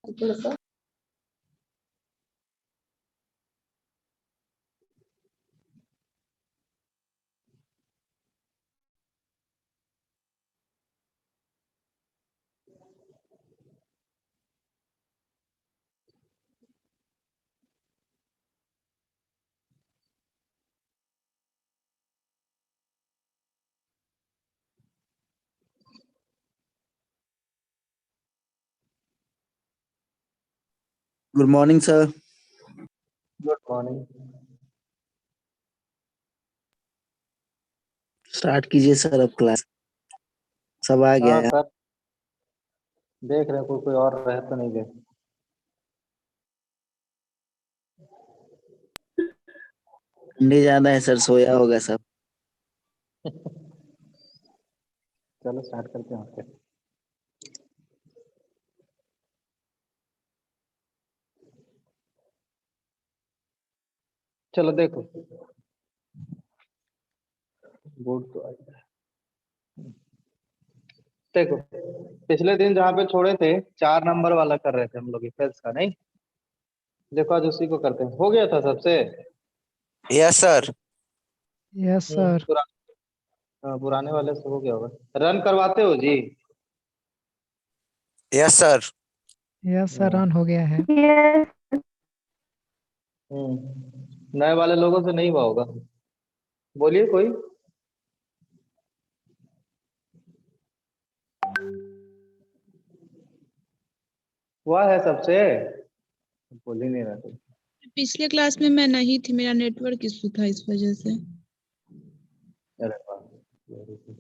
थोड़ा सा। Good morning sir. Good morning. Start कीजिए सर अब क्लास। सब आ गया हाँ है। सर, देख रहे हैं कोई और रहे तो नहीं देख। ठंडी ज्यादा है सर, सोया होगा सब। चलो स्टार्ट करते हैं फिर। चलो देखो, बोर्ड तो आ गया। देखो, पिछले दिन जहाँ पे छोड़े थे 4 नंबर वाला कर रहे थे हम लोग इफेक्ट्स का, नहीं? देखो आज उसी को करते हैं। हो गया था सबसे? Yes sir. Yes sir. पुराने वाले से हो गया होगा। रन करवाते हो जी? Yes sir. Yes sir, run हो गया है। नए वाले लोगों से नहीं हुआ होगा। बोलिए कोई। हुआ है सबसे? बोल ही नहीं रहा कोई। पिछले क्लास में मैं नहीं थी, मेरा नेटवर्क इशू था, इस वजह से। अरे वाह, very good।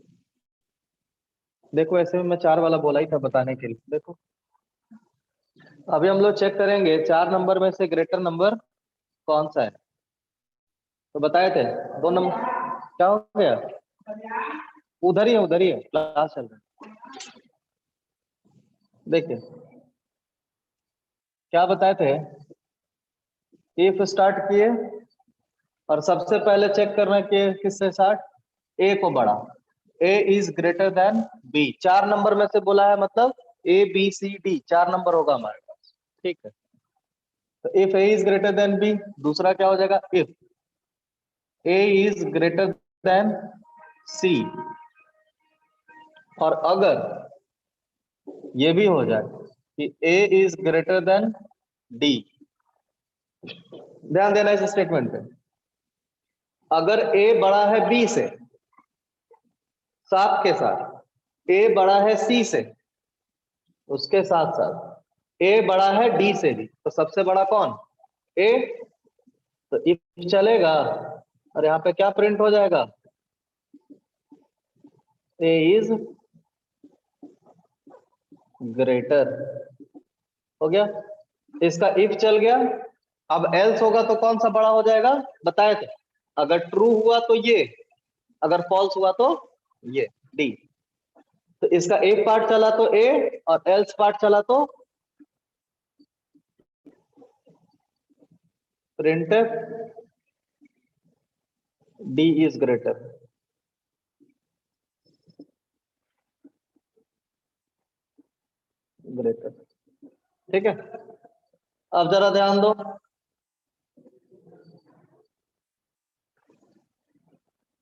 देखो ऐसे में मैं 4 वाला बोला ही था बताने के लिए। देखो अभी हम लोग चेक करेंगे 4 नंबर में से ग्रेटर नंबर कौन सा है। तो बताए थे 2 नंबर। क्या हो गया? उधर ही है, क्लास चल रहा है। देखिए क्या बताए थे, इफ स्टार्ट किए और सबसे पहले चेक करना कि किससे स्टार्ट, ए को बढ़ा। A is greater than B. 4 number में से बोला है, मतलब A B C D 4 number होगा हमारे पास, ठीक है। तो if A is greater than B, दूसरा क्या हो जाएगा, if A is greater than C. और अगर ये भी हो जाए कि A is greater than D. ध्यान देना इस स्टेटमेंट पे। अगर ए बड़ा है बी से, साथ के साथ ए बड़ा है सी से, उसके साथ साथ ए बड़ा है डी से भी, तो सबसे बड़ा कौन, ए। तो इफ चलेगा और यहाँ पे क्या प्रिंट हो जाएगा, ए इज ग्रेटर। हो गया, इसका इफ चल गया। अब एल्स होगा तो कौन सा बड़ा हो जाएगा, बताए थे। अगर ट्रू हुआ तो ये, अगर फॉल्स हुआ तो ये, डी। तो इसका एक पार्ट चला तो ए और एल्स पार्ट चला तो printf D is greater. Greater, ठीक है। अब जरा ध्यान दो,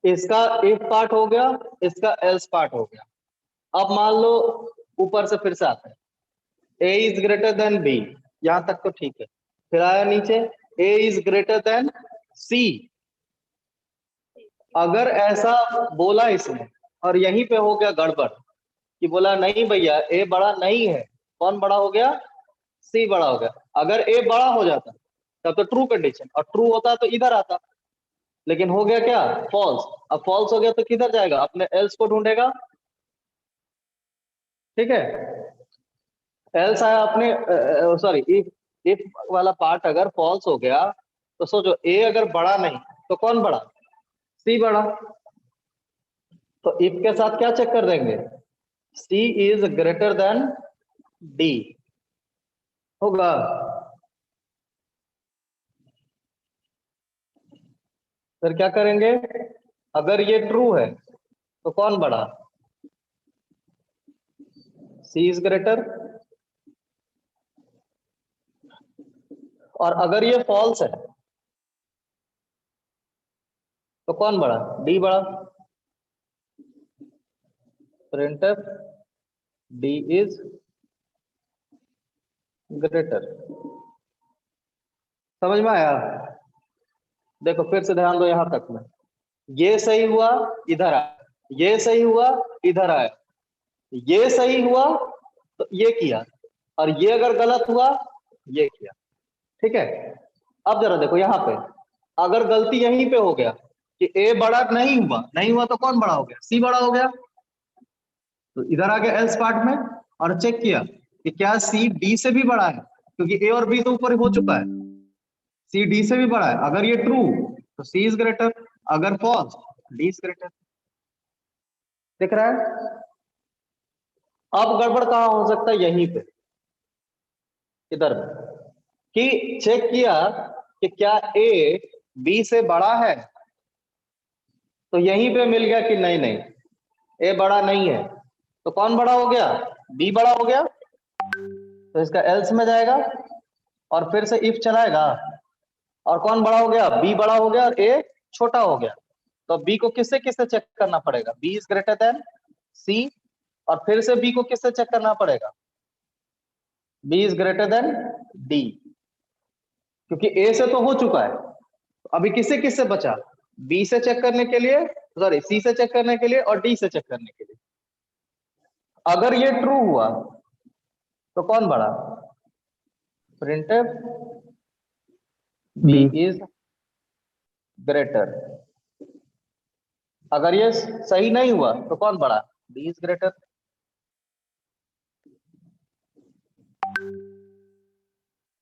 इसका इफ पार्ट हो गया, इसका एल्स पार्ट हो गया। अब मान लो ऊपर से फिर से आता है, ए इज ग्रेटर देन बी, यहां तक तो ठीक है। फिर आया नीचे, ए इज ग्रेटर देन सी। अगर ऐसा बोला इसने और यहीं पे हो गया गड़बड़ कि बोला नहीं भैया ए बड़ा नहीं है, कौन बड़ा हो गया, सी बड़ा हो गया। अगर ए बड़ा हो जाता तब तो ट्रू कंडीशन, और ट्रू होता तो इधर आता, लेकिन हो गया क्या, फॉल्स। अब फॉल्स हो गया तो किधर जाएगा, अपने एल्स को ढूंढेगा, ठीक है। एल्स आया अपने, सॉरी इफ वाला पार्ट अगर फॉल्स हो गया तो सोचो ए अगर बड़ा नहीं तो कौन बड़ा, सी बड़ा। तो इफ के साथ क्या चेक कर देंगे, सी इज ग्रेटर देन डी होगा। फिर क्या करेंगे, अगर ये ट्रू है तो कौन बड़ा, सी इज ग्रेटर। और अगर ये फॉल्स है तो कौन बड़ा? डी बड़ा। Printf D is greater. समझ में आया? देखो फिर से ध्यान दो यहां तक में, ये सही हुआ इधर आया, ये सही हुआ इधर आया, ये सही हुआ तो ये किया, और ये अगर गलत हुआ ये किया। ठीक है, अब जरा देखो यहां पे, अगर गलती यहीं पे हो गया कि ए बड़ा नहीं हुआ तो कौन बड़ा हो गया? सी बड़ा हो गया। तो इधर आ गया एल्स पार्ट में और चेक किया कि क्या सी डी से भी बड़ा है, क्योंकि ए और बी तो ऊपर हो चुका है, सी डी से भी बड़ा है। अगर ये ट्रू तो सी इज ग्रेटर, अगर फॉल्स डी इज ग्रेटर। दिख रहा है? अब गड़बड़ कहां हो सकता है? यहीं पे, इधर कि चेक किया कि क्या ए बी से बड़ा है, तो यहीं पे मिल गया कि नहीं नहीं, ए बड़ा नहीं है। तो कौन बड़ा हो गया? बी बड़ा हो गया। तो इसका एल्स में जाएगा और फिर से इफ चलाएगा, और कौन बड़ा हो गया? बी बड़ा हो गया और ए छोटा हो गया। तो बी को किससे किससे चेक करना पड़ेगा? B is greater than C, और फिर से बी को किससे चेक करना पड़ेगा? B is greater than D, क्योंकि ए से तो हो चुका है। अभी किससे किससे बचा? बी से चेक करने के लिए, सॉरी सी से चेक करने के लिए और डी से चेक करने के लिए। अगर ये ट्रू हुआ तो कौन बड़ा? Printf B is greater. अगर ये सही नहीं हुआ तो कौन बड़ा? B is greater.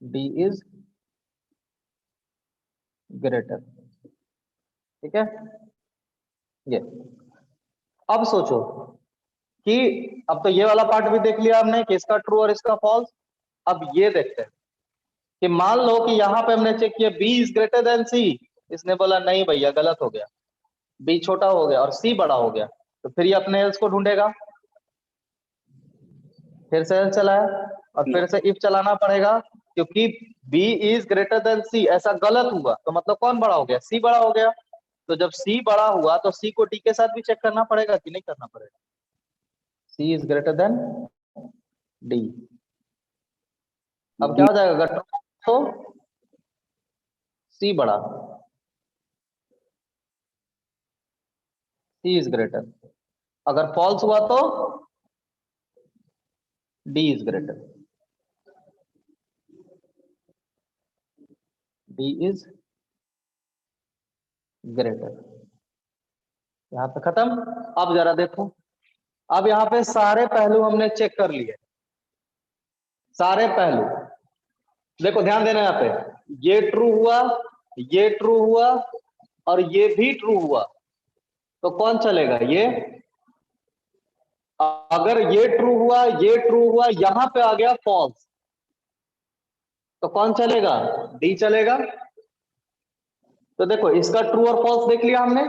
D is greater. ठीक है, ये अब सोचो कि अब तो ये वाला पार्ट भी देख लिया हमने कि इसका ट्रू और इसका फॉल्स। अब ये देखते हैं कि मान लो कि यहां पे हमने चेक किया बी इज ग्रेटर देन सी, इसने बोला नहीं भैया गलत हो गया, बी छोटा हो गया और सी बड़ा हो गया। तो फिर ये अपने एल्स को ढूंढेगा, फिर से एल्स चलाया और फिर से इफ चलाना पड़ेगा, क्योंकि बी इज ग्रेटर देन सी ऐसा गलत हुआ तो मतलब कौन बड़ा हो गया? सी बड़ा हो गया। तो जब सी बड़ा हुआ तो सी को डी के साथ भी चेक करना पड़ेगा कि नहीं करना पड़ेगा? C is greater than D. अब क्या हो जाएगा? अगर तो सी बड़ा, सी इज ग्रेटर। अगर फॉल्स हुआ तो D is greater, D is greater. यहां पे खत्म। अब जरा देखो, अब यहां पे सारे पहलू हमने चेक कर लिए, सारे पहलू देखो, ध्यान देना यहां पे, ये ट्रू हुआ, ये ट्रू हुआ और ये भी ट्रू हुआ, तो कौन चलेगा? ये। अगर ये ट्रू हुआ, ये ट्रू हुआ, यहां पे आ गया फॉल्स, तो कौन चलेगा? डी चलेगा। तो देखो इसका ट्रू और फॉल्स देख लिया हमने।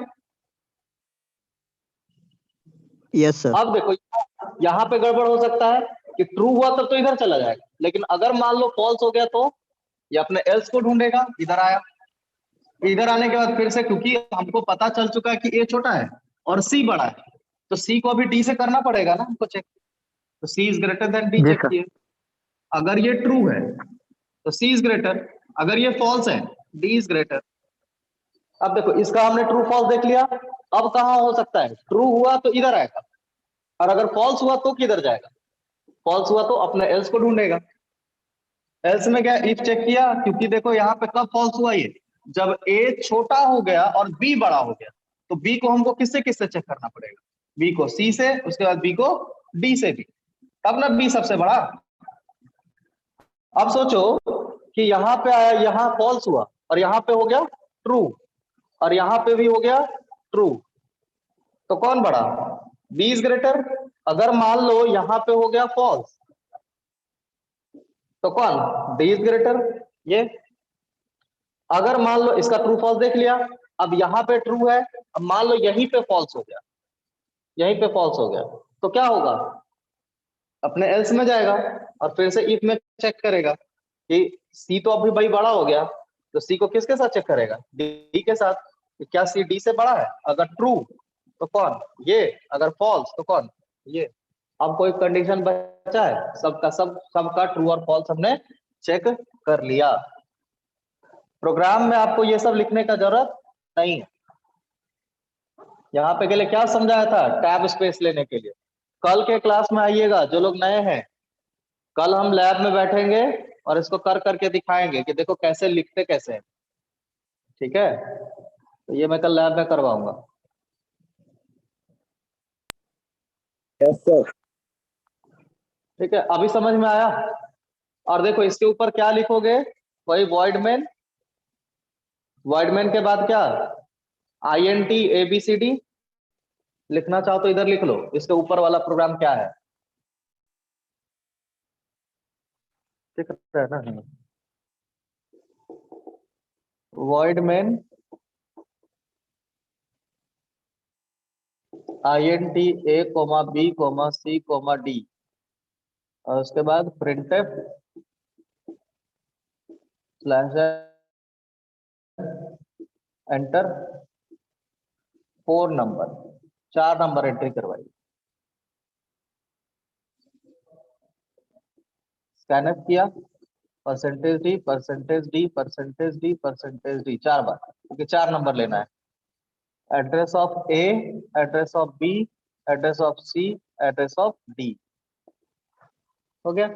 Yes sir. अब देखो यहां पे गड़बड़ हो सकता है कि ट्रू हुआ तब तो इधर चला जाएगा, लेकिन अगर मान लो फॉल्स हो गया तो ये अपने एल्स को ढूंढेगा। इधर आया, इधर आने के बाद फिर से, क्योंकि हमको पता चल चुका है कि ए छोटा है और सी बड़ा है, तो सी को अभी डी से करना पड़ेगा ना हमको चेक। तो C is greater than D check किए। अगर ये ट्रू है तो सी इज ग्रेटर, अगर ये फॉल्स है डी इज ग्रेटर। अब देखो इसका हमने ट्रू फॉल्स देख लिया। अब कहां हो सकता है? ट्रू हुआ तो इधर आएगा, और अगर फॉल्स हुआ तो किधर जाएगा? फॉल्स हुआ तो अपने एल्स को ढूंढेगा। एल्स में क्या? इफ चेक किया, क्योंकि देखो यहाँ पे कब फॉल्स हुआ? ये जब ए छोटा हो गया और बी बड़ा हो गया। तो बी को हमको किससे किससे चेक करना पड़ेगा? बी को सी से, उसके बाद बी को डी से भी, तब ना बी सबसे बड़ा। अब सोचो कि यहाँ पे आया, यहाँ फॉल्स हुआ और यहाँ पे हो गया ट्रू, और यहाँ पे भी हो गया ट्रू, तो कौन बड़ा? B is greater. अगर मान लो यहाँ पे हो गया फॉल्स तो कौन? D is greater. ये अगर मान लो इसका ट्रू फॉल्स देख लिया, अब यहाँ पे ट्रू है, अब मान लो यहीं पे फॉल्स हो गया, यहीं पे फॉल्स हो गया, तो क्या होगा? अपने एल्स में जाएगा और फिर से इफ में चेक करेगा कि सी तो अभी भाई बड़ा हो गया, तो सी को किसके साथ चेक करेगा, डी के साथ। तो क्या सी डी से बड़ा है? अगर ट्रू तो कौन ये, अगर फॉल्स तो कौन ये। अब कोई कंडीशन बचा है? सबका ट्रू और फॉल्स हमने चेक कर लिया। प्रोग्राम में आपको ये सब लिखने का जरूरत नहीं है। यहाँ पे के लिए क्या समझाया था? टैब स्पेस लेने के लिए। कल के क्लास में आइएगा जो लोग नए हैं, कल हम लैब में बैठेंगे और इसको कर करके दिखाएंगे कि देखो कैसे लिखते कैसे हैं। ठीक है, तो ये मैं कल लैब में करवाऊंगा। Yes sir. ठीक है, अभी समझ में आया? और देखो इसके ऊपर क्या लिखोगे, वही वॉइड मेन के बाद क्या, INT ABCD। लिखना चाहो तो इधर लिख लो, इसके ऊपर वाला प्रोग्राम क्या है, ठीक है ना। Void main INT A, B, C, और उसके बाद printf enter 4 number, 4 number entry करवाई। स्कैनफ किया, %D, %D, %D, %D 4 बार, क्योंकि 4 नंबर लेना है। Address of A, address of B, address of C, address of D। हो गया।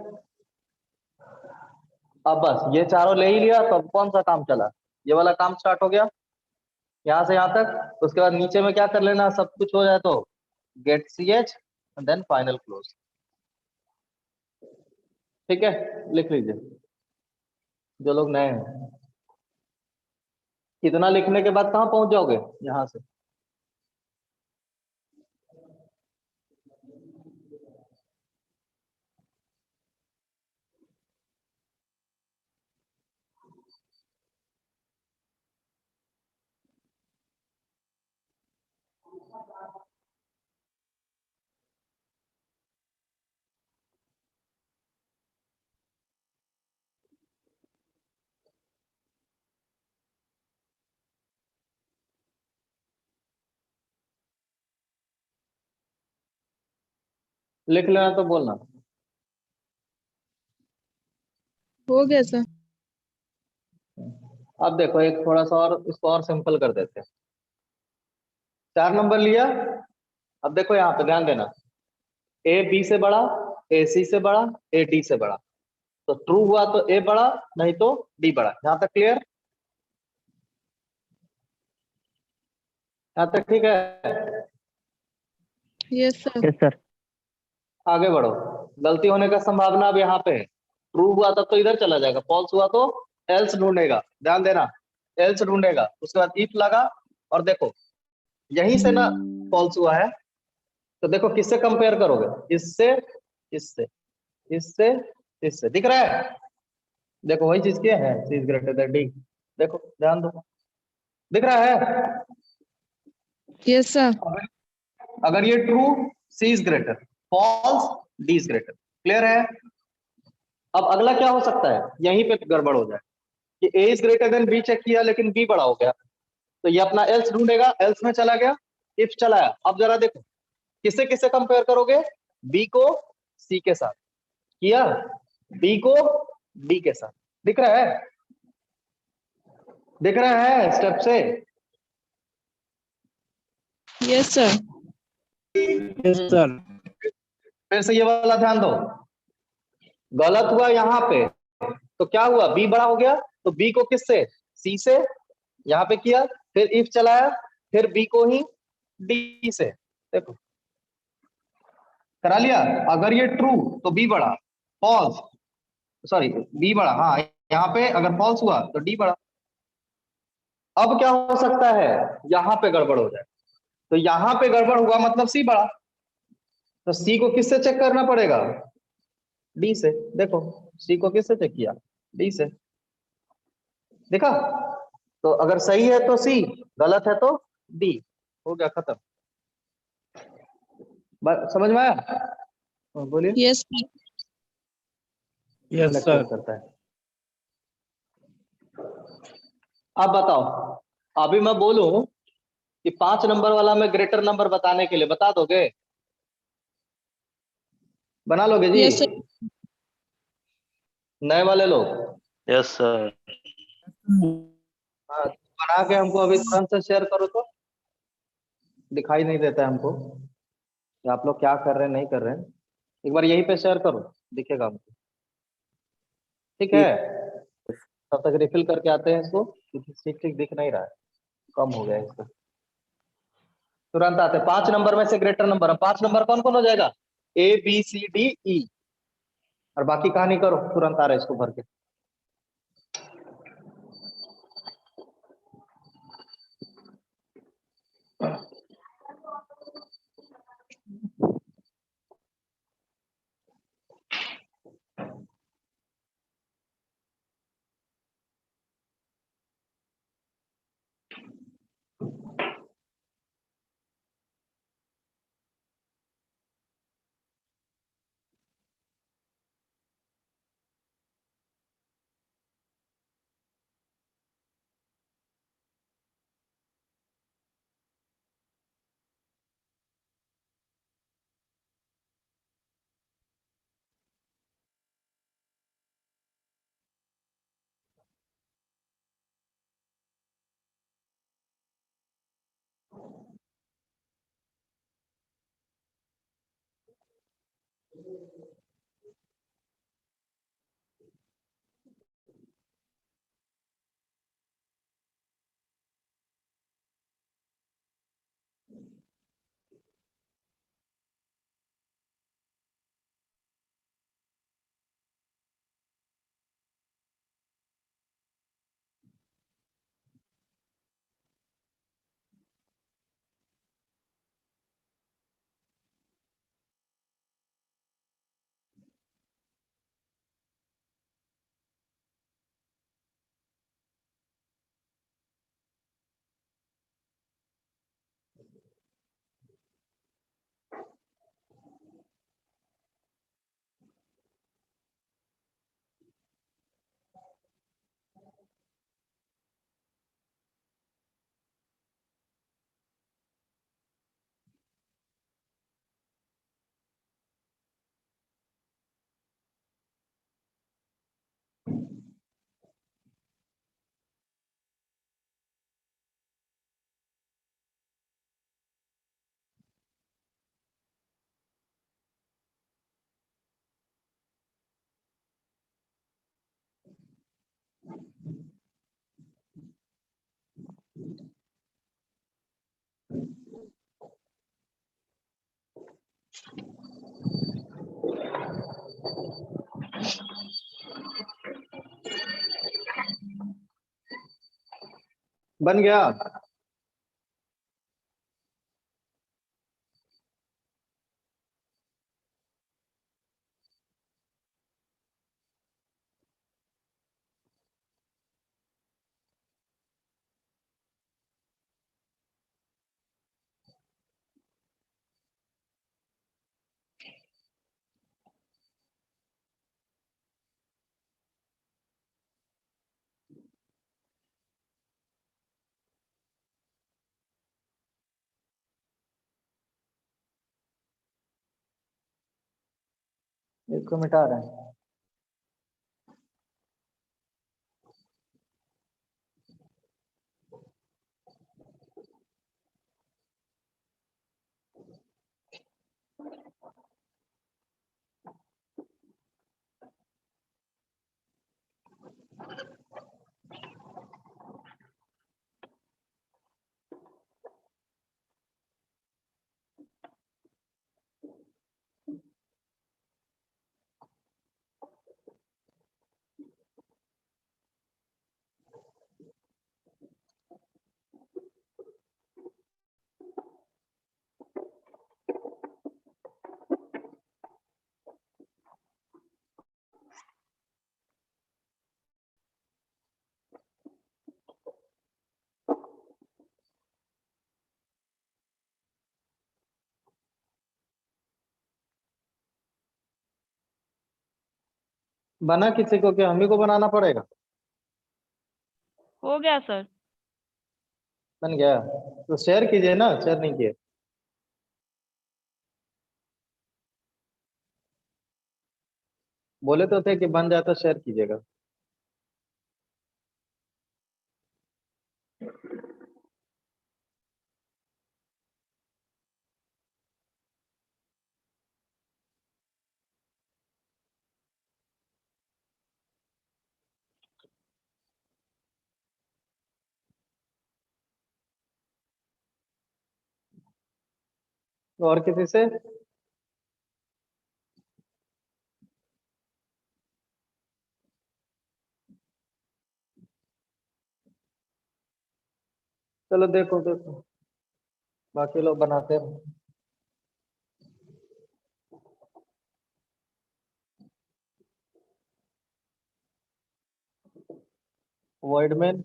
अब बस ये चारों ले ही लिया, तो अब कौन सा काम चला, ये वाला काम स्टार्ट हो गया यहाँ से यहाँ तक। उसके बाद नीचे में क्या कर लेना, सब कुछ हो जाए तो get CH and then final close. ठीक है, लिख लीजिए जो लोग नए हैं। इतना लिखने के बाद कहाँ पहुंच जाओगे, यहाँ से। लिख लेना तो बोलना। हो गया सर। अब देखो एक थोड़ा सा और इसको और सिंपल कर देते हैं। 4 नंबर लिया, अब देखो यहाँ पे ध्यान देना, A B से बड़ा, A C से बड़ा, A D से बड़ा। तो ट्रू हुआ तो A बड़ा, नहीं तो D बड़ा। यहाँ तक क्लियर? यहाँ तक ठीक है? Yes sir. Yes sir. आगे बढ़ो। गलती होने का संभावना अब यहाँ पे है। ट्रू हुआ तब तो इधर चला जाएगा, फॉल्स हुआ तो एल्स ढूंढेगा। ध्यान देना, एल्स ढूंढेगा, उसके बाद इफ लगा, और देखो यहीं से ना फॉल्स हुआ है, तो देखो किससे कंपेयर करोगे, इससे, इससे, इससे, इससे। दिख रहा है? देखो वही चीज क्या है, C is greater than D। देखो ध्यान दो, दिख रहा है? Yes sir. अगर ये true, C is greater, false, D is greater. Clear है? अब अगला क्या हो सकता है, यहीं पे गड़बड़ हो जाए कि A is greater than B check किया लेकिन B बड़ा हो गया, तो ये अपना एल्स ढूंढेगा, एल्स में चला गया, इफ चलाया। अब जरा देखो किससे किससे कंपेयर करोगे, B को C के साथ किया, B को D के साथ। दिख रहा है? दिख रहा है स्टेप से? Yes sir. Yes sir. फिर से ये वाला ध्यान दो, गलत हुआ यहाँ पे, तो क्या हुआ, B बड़ा हो गया, तो B को किससे, C से यहाँ पे किया, फिर इफ चलाया, फिर B को ही D से। देखो करा लिया। अगर ये ट्रू तो B बड़ा, फॉल्स, सॉरी B बड़ा, हाँ यहाँ पे अगर फॉल्स हुआ तो D बड़ा। अब क्या हो सकता है, यहाँ पे गड़बड़ हो जाए, तो यहाँ पे गड़बड़ हुआ मतलब C बड़ा, तो C को किससे चेक करना पड़ेगा, D से। देखो C को किससे चेक किया, D से। देखा? तो अगर सही है तो C, गलत है तो D। हो गया, खत्म। समझ में आया? बोलिए। Yes yes sir. करता है अब बताओ, अभी मैं बोलूं कि 5 नंबर वाला में ग्रेटर नंबर बताने के लिए बता दोगे? बना लोगे जी? Yes sir. नए वाले लोग? Yes sir. हाँ, बना के हमको अभी तुरंत से शेयर करो तो। दिखाई नहीं देता है हमको कि आप लोग क्या कर रहे हैं नहीं कर रहे हैं। एक बार यहीं पे शेयर करो, दिखेगा हमको। ठीक है, तब तक रिफिल करके आते हैं इसको, क्योंकि ठीक ठीक दिख नहीं रहा है, कम हो गया है इसका। तुरंत आते हैं 5 नंबर में से ग्रेटर नंबर। अब 5 नंबर कौन कौन हो जाएगा? ABCDE, और बाकी कहानी करो, तुरंत आ रहा है इसको भर के। बन गया? इसको मिटा रहे हैं। बना किसी को? क्या हम ही को बनाना पड़ेगा? हो गया सर। बन गया तो शेयर कीजिए ना, शेयर नहीं किए। बोले तो थे कि बन जाए तो शेयर कीजिएगा। और किसी से? चलो देखो देखो, बाकी लोग बनाते हैं। वर्डमैन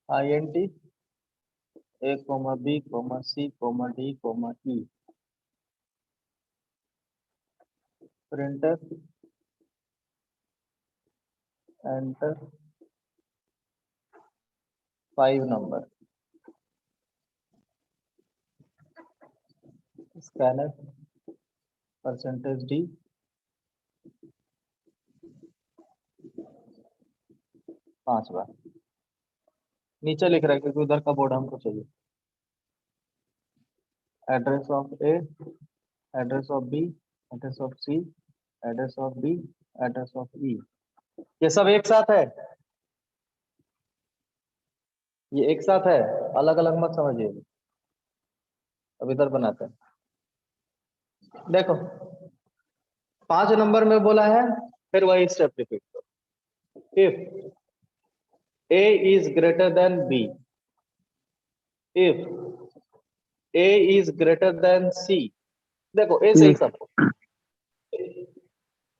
INT A, B, C, D, E। Printer enter 5 number. Scanner %D 5 बार। नीचे लिख रहा है क्योंकि उधर का बोर्ड हमको चाहिए। Address of A, address of B, address of C, address of D, address of E। ये सब एक साथ है, ये एक साथ है, अलग अलग मत समझिए। अब इधर बनाते हैं। देखो 5 नंबर में बोला है, फिर वही स्टेप रिपीट करो। If A is greater than B, if A is greater than C, देखो A से ही सब।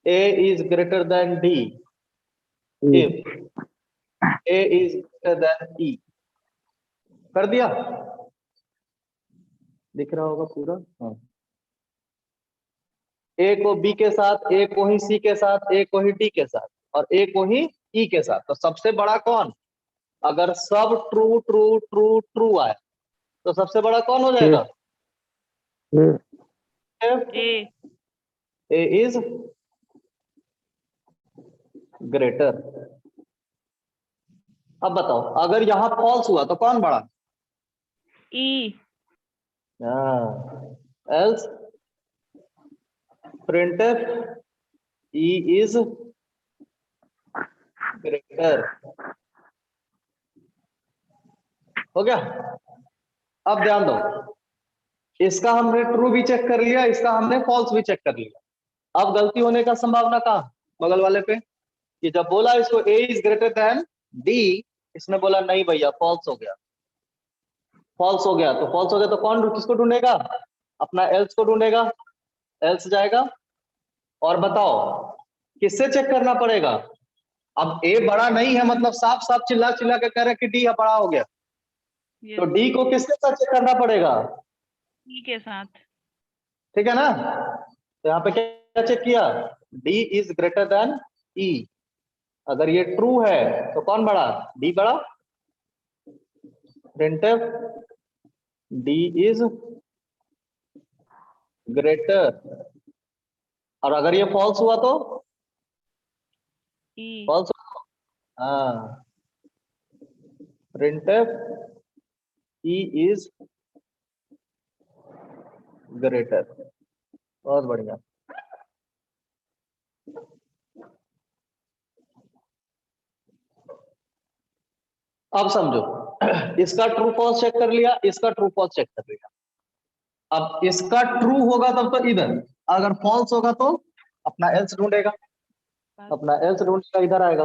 A is greater than D, if A is greater than E। कर दिया? दिख रहा होगा पूरा? हाँ। A को B के साथ, A को ही C के साथ, A को ही D के साथ और A को ही E के साथ। तो सबसे बड़ा कौन? अगर सब ट्रू ट्रू ट्रू ट्रू आए तो सबसे बड़ा कौन हो जाएगा? ए। A is greater. अब बताओ अगर यहां फॉल्स हुआ तो कौन बड़ा? E. Else printf E is greater. हो गया? अब ध्यान दो, इसका हमने ट्रू भी चेक कर लिया, इसका हमने फॉल्स भी चेक कर लिया। अब गलती होने का संभावना कहाँ? बगल वाले पे, कि जब बोला इसको A is greater than D, इसने बोला नहीं भैया फॉल्स हो गया। फॉल्स हो गया तो फॉल्स हो गया तो कौन किसको ढूंढेगा? अपना एल्स को ढूंढेगा। एल्स जाएगा और बताओ किससे चेक करना पड़ेगा? अब A बड़ा नहीं है, मतलब साफ साफ चिल्ला चिल्ला के कह रहे कि D बड़ा हो गया, तो D को किसके साथ चेक करना पड़ेगा? ई के साथ। ठीक है ना? तो यहाँ पे क्या चेक किया? D is greater than E। अगर ये ट्रू है तो कौन बड़ा? D बड़ा। printf D is greater. और अगर ये फॉल्स हुआ तो? ई। फॉल्स। हाँ, printf E इज ग्रेटर। बहुत बढ़िया। अब समझो, इसका ट्रू फॉल्स चेक कर लिया, इसका ट्रू फॉल्स चेक कर लिया। अब इसका ट्रू होगा तब तो इधर, अगर फॉल्स होगा तो अपना एल्स ढूंढेगा, अपना एल्स ढूंढेगा, इधर आएगा।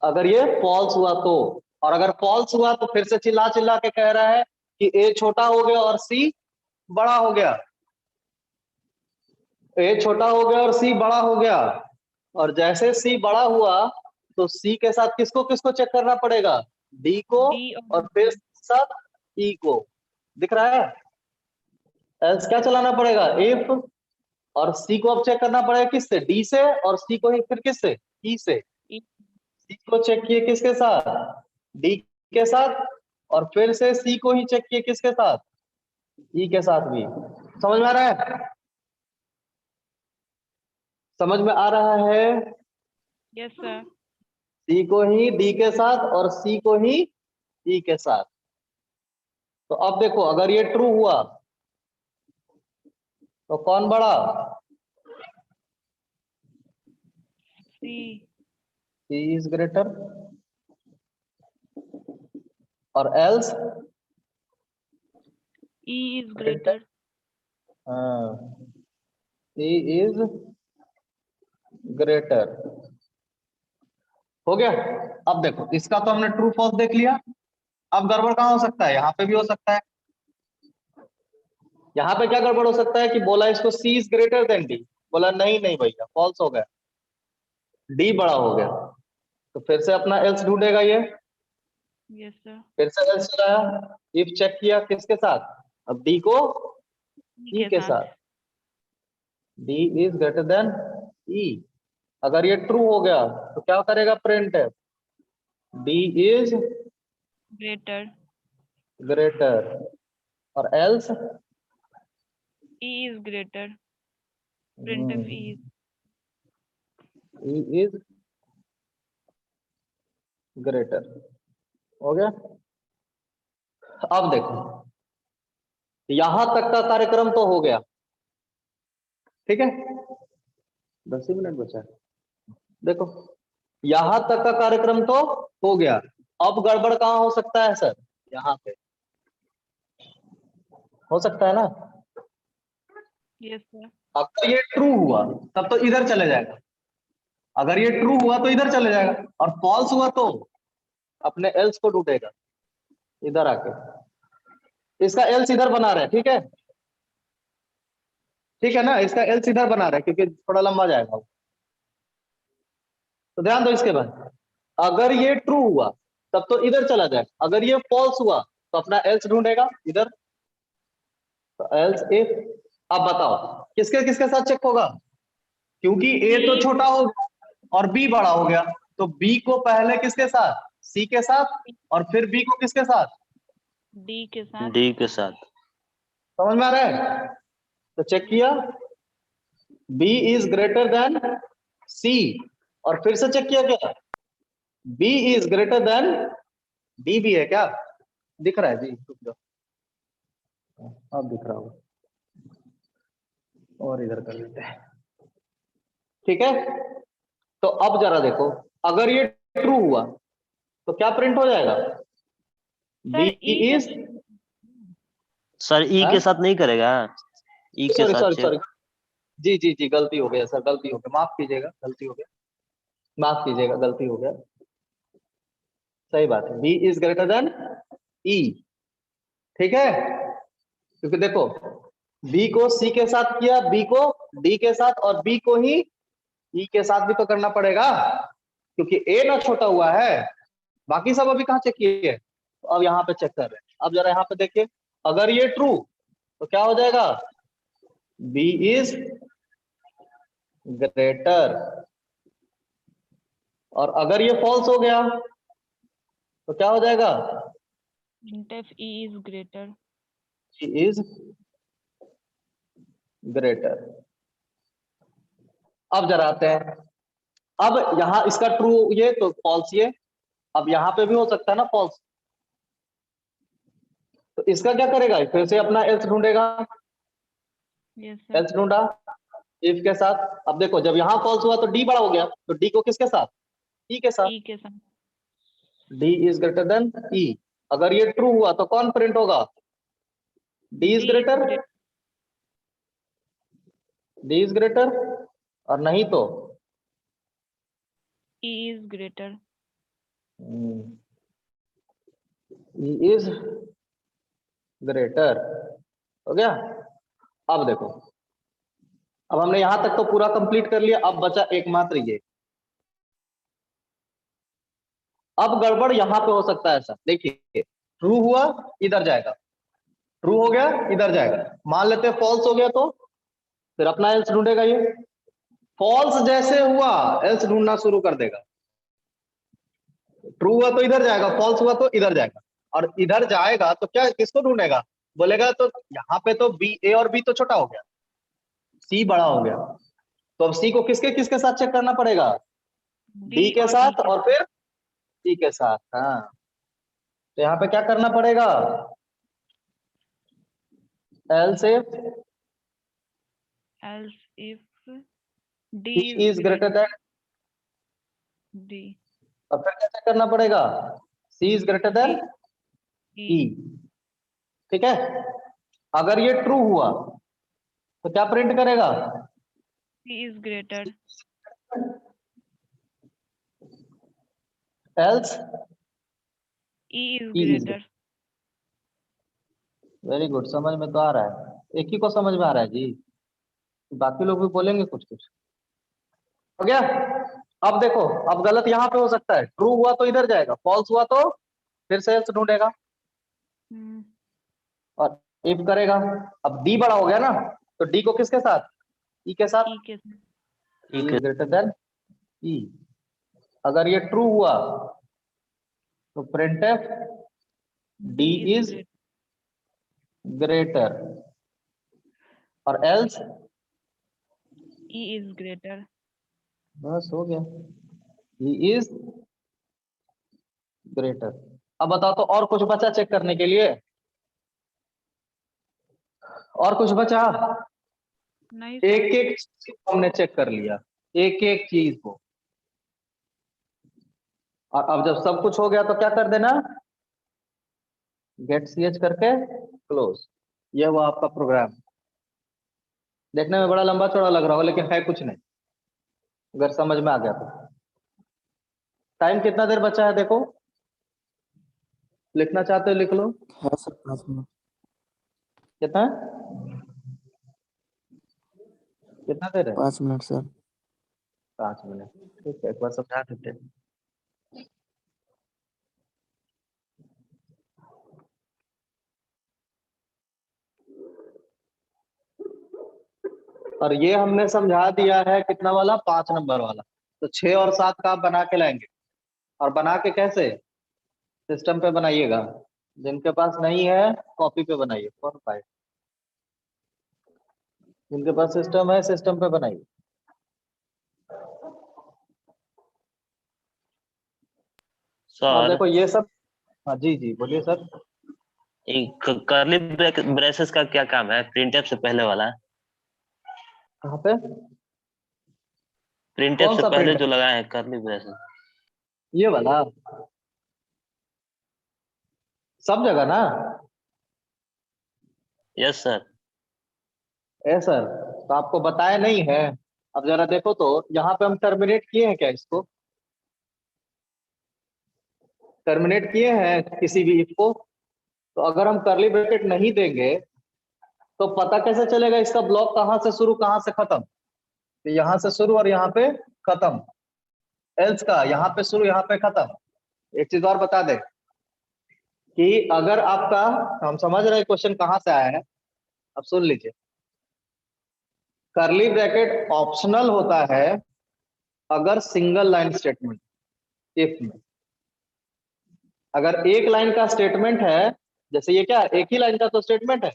अगर ये फॉल्स हुआ तो, और अगर फॉल्स हुआ तो फिर से चिल्ला चिल्ला के कह रहा है कि A छोटा हो गया और C बड़ा हो गया। A छोटा हो गया और C बड़ा हो गया, और जैसे C बड़ा हुआ तो C के साथ किसको किसको चेक करना पड़ेगा? D को, और फिर साथ E को। दिख रहा है? एल्स क्या चलाना पड़ेगा? इफ, और C को अब चेक करना पड़ेगा किससे? D से, और C को ही फिर किससे? E से। सी को चेक किए किसके साथ, डी के साथ, और फिर से सी को ही चेक किए किसके साथ, ई के साथ भी। समझ में आ रहा है, समझ में आ रहा है? Yes sir. सी को ही डी के साथ और सी को ही ई के साथ। तो अब देखो अगर ये ट्रू हुआ तो कौन बड़ा, सी। सी इज ग्रेटर, और else E is greater. C is greater. हो गया। अब देखो इसका तो हमने ट्रू फॉल्स देख लिया। अब गड़बड़ कहाँ हो सकता है, यहाँ पे भी हो सकता है। यहाँ पे क्या गड़बड़ हो सकता है कि बोला इसको सी इज ग्रेटर देन डी, बोला नहीं नहीं भैया फॉल्स हो गया, डी बड़ा हो गया। तो फिर से अपना एल्स ढूंढेगा ये, यस सर। फिर से एल्स लगाया, इफ चेक किया किसके साथ, अब डी को ई के साथ, D is greater than E. अगर ये ट्रू हो गया तो क्या करेगा print, D is greater. Greater, और else E is greater. Printf E is greater. हो गया। अब देखो यहां तक का कार्यक्रम तो हो गया, ठीक है, 10 ही मिनट बचा है। देखो यहां तक का कार्यक्रम तो हो गया। अब गड़बड़ कहां हो सकता है सर, यहाँ पे हो सकता है ना। Yes sir. अगर ये ट्रू हुआ तब तो इधर चले जाएगा, अगर ये ट्रू हुआ तो इधर चले जाएगा, और फॉल्स हुआ तो अपने एल्स को ढूंढेगा इधर आके। इसका एल्स इधर बना रहा है, ठीक है, ठीक है ना, इसका एल्स इधर बना रहा है क्योंकि थोड़ा लंबा जाएगा। तो ध्यान दो इसके बाद, अगर ये ट्रू हुआ तब तो इधर चला जाए, अगर ये फॉल्स हुआ तो अपना एल्स ढूंढेगा इधर। तो एल्स इफ, अब बताओ किसके किसके साथ चेक होगा, क्योंकि ए तो छोटा हो गया और बी बड़ा हो गया, तो बी को पहले किसके साथ, सी के साथ, और फिर बी को किसके साथ, डी के साथ। डी के साथ। समझ में आ रहा है? तो चेक किया B is greater than C, और फिर से चेक किया क्या, B is greater than D भी है क्या, दिख रहा है जी, रुक जाओ, अब दिख रहा होगा, और इधर कर लेते हैं, ठीक है। तो अब जरा देखो अगर ये ट्रू हुआ तो क्या प्रिंट हो जाएगा, बी इज, सर ई के साथ नहीं करेगा, ई के सॉरी साथ सॉरी चेक। सॉरी, जी जी जी गलती हो गया सर, गलती हो गया, माफ कीजिएगा, गलती हो गया, माफ कीजिएगा, गलती हो गया, सही बात है, बी इज ग्रेटर देन ई, ठीक है, क्योंकि देखो बी को सी के साथ किया, बी को डी के साथ, और बी को ही ई के साथ भी तो करना पड़ेगा, क्योंकि ए ना छोटा हुआ है, बाकी सब अभी कहाँ चेक किए, तो अब यहाँ पे चेक कर रहे हैं। अब जरा यहाँ पे देखिए अगर ये ट्रू तो क्या हो जाएगा, बी इज ग्रेटर, और अगर ये फॉल्स हो गया तो क्या हो जाएगा, printf E is greater. She is greater. अब जरा आते हैं, अब यहां इसका ट्रू ये तो फॉल्स ये, अब यहां पे भी हो सकता है ना फॉल्स, तो इसका क्या करेगा, फिर से अपना एल्स ढूंढेगा, यस सर। एल्स ढूंढा इफ के साथ। अब देखो जब यहां फॉल्स हुआ तो डी बड़ा हो गया, तो डी को किसके साथ, ई के साथ, ई के साथ। D is greater than E. अगर ये ट्रू हुआ तो कौन प्रिंट होगा, D is greater, D is greater, और नहीं तो ई is greater. E is greater. हो गया। अब देखो अब हमने यहां तक तो पूरा कंप्लीट कर लिया, अब बचा एकमात्र ये। अब गड़बड़ यहां पे हो सकता है सर, देखिए ट्रू हुआ इधर जाएगा, ट्रू हो गया इधर जाएगा, मान लेते हैं फॉल्स हो गया तो फिर अपना एल्स ढूंढेगा, ये फॉल्स जैसे हुआ एल्स ढूंढना शुरू कर देगा, ट्रू हुआ तो इधर जाएगा, फॉल्स हुआ तो इधर जाएगा, और इधर जाएगा तो क्या किसको ढूंढेगा, बोलेगा तो यहाँ पे तो बी, ए और बी तो छोटा हो गया, सी बड़ा हो गया, तो अब सी को किसके किसके साथ चेक करना पड़ेगा, डी के और साथ E और फिर सी के साथ। हाँ, तो यहाँ पे क्या करना पड़ेगा, else if else if D C is is greater than, D. और फिर क्या चेक करना पड़ेगा, C is greater than E. E. ठीक है, अगर ये ट्रू हुआ तो क्या प्रिंट करेगा, C is greater. Else E is E is greater. Very good, समझ में तो आ रहा है, एक ही को समझ में आ रहा है जी, बाकी लोग भी बोलेंगे कुछ कुछ। हो गया, अब देखो, अब गलत यहाँ पे हो सकता है, ट्रू हुआ तो इधर जाएगा, फॉल्स हुआ तो फिर से एल्स ढूंढेगा Hmm. और इफ करेगा। अब डी बड़ा हो गया ना, तो डी को किसके साथ, ई के साथ, E के साथ. ई इज ग्रेटर देन ई। अगर ये ट्रू हुआ तो printf D is is greater. Greater, और एल्स E is greater. बस हो गया, ही इज ग्रेटर। अब बताओ तो और कुछ बचा चेक करने के लिए, और कुछ बचा, नहीं एक एक चीज को हमने चेक कर लिया, एक एक चीज को, और अब जब सब कुछ हो गया तो क्या कर देना, गेट ch करके क्लोज। ये हुआ आपका प्रोग्राम, देखने में बड़ा लंबा चौड़ा लग रहा होगा लेकिन है कुछ नहीं, अगर समझ में आ गया तो। टाइम कितना देर बचा है देखो, लिखना चाहते हो लिख लो। है सर 5 मिनट। कितना कितना देर है, 5 मिनट सर। 5 मिनट, ठीक है, एक बार समझा देते हैं। और ये हमने समझा दिया है कितना वाला, 5 नंबर वाला, तो 6 और 7 का आप बना के लाएंगे, और बना के कैसे, सिस्टम पे बनाइएगा, जिनके पास नहीं है कॉपी पे बनाइए, कौन पाए, जिनके पास सिस्टम है सिस्टम पे बनाइए। और सर देखो ये सब, हाँ जी जी बोलिए सर। कर्ली ब्रेसेस का क्या काम है, प्रिंटफ से पहले वाला, कहाँ पे, प्रिंटफ कौन से सा पहले प्रिंट, जो लगाए हैं कर्ली ब्रेसेस। ये वाला सब जगह ना, यस सर। ए सर, तो आपको बताया नहीं है, अब जरा देखो तो यहाँ पे हम टर्मिनेट किए हैं क्या, इसको टर्मिनेट किए हैं किसी भी इफ को, तो अगर हम करली ब्रैकेट नहीं देंगे तो पता कैसे चलेगा इसका ब्लॉक कहाँ से शुरू कहाँ से खत्म, तो यहाँ से शुरू और यहाँ पे खत्म, एल्स का यहाँ पे शुरू यहाँ पे खत्म। एक चीज और बता दे कि अगर आपका, हम समझ रहे हैं क्वेश्चन कहाँ से आया है, अब सुन लीजिए, करली ब्रैकेट ऑप्शनल होता है अगर सिंगल लाइन स्टेटमेंट, इफ में अगर एक लाइन का स्टेटमेंट है, जैसे ये क्या एक ही लाइन का तो स्टेटमेंट है,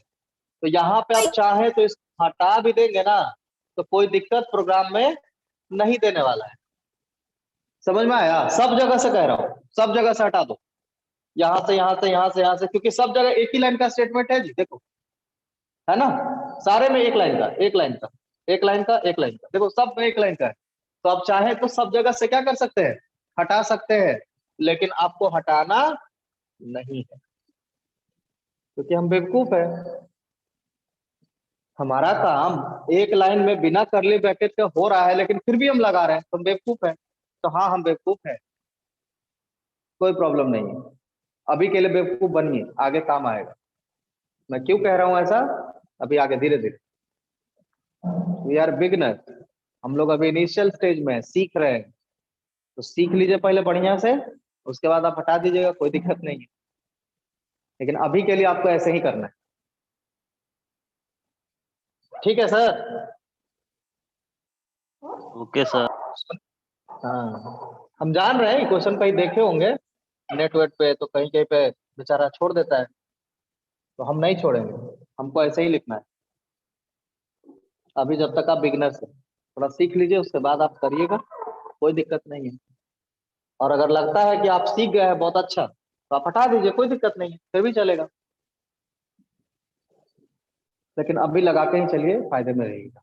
तो यहाँ पे आप चाहे तो इसको हटा भी देंगे ना तो कोई दिक्कत प्रोग्राम में नहीं देने वाला है। समझ में आया, सब जगह से कह रहा हूँ, सब जगह से हटा दो, यहाँ से यहाँ से यहाँ से यहाँ से, क्योंकि सब जगह एक ही लाइन का स्टेटमेंट है जी, देखो है ना, सारे में एक लाइन का एक लाइन का एक लाइन का एक लाइन का, देखो सब में एक लाइन का है, तो आप चाहे तो सब जगह से क्या कर सकते हैं, हटा सकते हैं, लेकिन आपको हटाना नहीं है, क्योंकि हम बेवकूफ है, हमारा काम एक लाइन में बिना करली ब्रैकेट के हो रहा है लेकिन फिर भी हम लगा रहे हैं, तो हम बेवकूफ है, तो हाँ हम बेवकूफ है, कोई प्रॉब्लम नहीं है, अभी के लिए बेवकूफ बनिए, आगे काम आएगा। मैं क्यों कह रहा हूं ऐसा, अभी आगे धीरे धीरे, वी आर बिगनर, हम लोग अभी इनिशियल स्टेज में सीख रहे हैं, तो सीख लीजिए पहले बढ़िया से, उसके बाद आप हटा दीजिएगा, कोई दिक्कत नहीं है, लेकिन अभी के लिए आपको ऐसे ही करना है, ठीक है सर। Okay sir. हाँ, हम जान रहे हैं क्वेश्चन कहीं देखे होंगे, नेट वेट पे तो कहीं कहीं पे बेचारा छोड़ देता है, तो हम नहीं छोड़ेंगे, हमको ऐसे ही लिखना है। अभी जब तक आप बिगिनर्स हैं थोड़ा सीख लीजिए, उसके बाद आप करिएगा, कोई दिक्कत नहीं है। और अगर लगता है कि आप सीख गए हैं बहुत अच्छा, तो आप हटा दीजिए, कोई दिक्कत नहीं है, फिर भी चलेगा। लेकिन अभी लगा के ही चलिए, फायदे में रहिएगा।